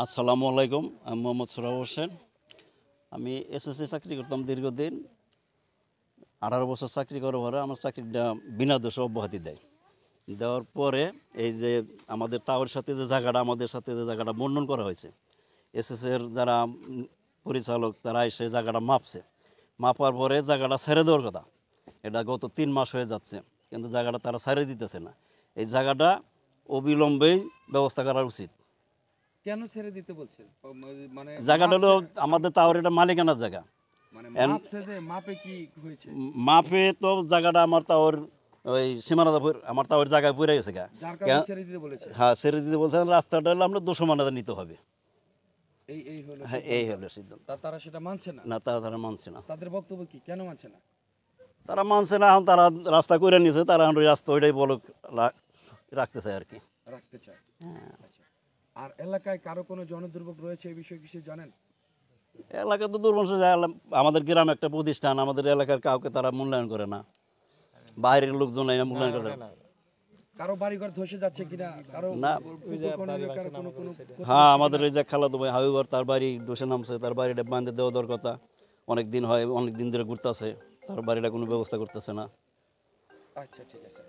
আসসালামু আলাইকুম, আমি মোহাম্মদ সোহরাব হোসেন। আমি এসএসসি চাকরি করতাম দীর্ঘদিন, 18 বছর চাকরি করার পরে আমার চাকরিটা বিনা দোষে অব্যাহতি দেওয়ার পরে এই যে আমাদের তাওয়ার সাথে যে জায়গাটা, আমাদের সাথে যে জায়গাটা বর্ণন করা হয়েছে, এসএসসির যারা পরিচালক তারা এসে জায়গাটা মাপার পরে জায়গাটা ছেড়ে দেওয়ার কথা। এটা গত 3 মাস হয়ে যাচ্ছে, কিন্তু জায়গাটা তারা ছেড়ে দিতেছে না। এই জায়গাটা অবিলম্বেই ব্যবস্থা করা উচিত। কেন ছেড়ে দিতে বলছেন? মানে জায়গাটা হলো আমাদের তাওয়ার, এটা মালিকানার জায়গা। মানে মাপছে যে মাপে কি হয়েছে? মাপে তো জায়গাটা আমার তাওয়ার ওই সীমানাটা আমার তাওয়ার জায়গায় পড়ে গেছে গা। যার কারণে ছেড়ে দিতে বলেছে। হ্যাঁ, ছেড়ে দিতে বলছেন। রাস্তাটা হলো আমরা 200 মানা নিতে হবে। এই হলো হ্যাঁ, এই হলো সিদ্ধান্ত। তারা সেটা মানছে না। না, তারা মানছে না। তাদের বক্তব্য কি, কেন মানছে না? তারা মানছে না। এখন তারা রাস্তা করে নিয়েছে, তারা এখন ওই রাস্তা ওইটাই বলক রাখতে চায় আর কি। রাখতে চায়। আচ্ছা। আর এলাকায় কারো কোনো জনদুর্ভোগ রয়েছে এই বিষয়ে কিছু জানেন? এলাকা তো দুর্বংশ, আমাদের গ্রাম একটা প্রতিষ্ঠান, আমাদের এলাকার কাউকে তারা মূল্যায়ন করে না। বাইরের লোকজন মূল্যায়ন করে না। কারো বাড়িঘর ধসে যাচ্ছে কিনা, কারো না। হ্যাঁ, আমাদের এই যে খালাতো ভাই হাবিবর, তার বাড়ি ধসে নামছে। তার বাড়িটা বাঁধে দেওয়া দরকার কথা। অনেক দিন ধরে ঘুরতেছে, তার বাড়িটা কোনো ব্যবস্থা করতেছে না। আচ্ছা, ঠিক আছে।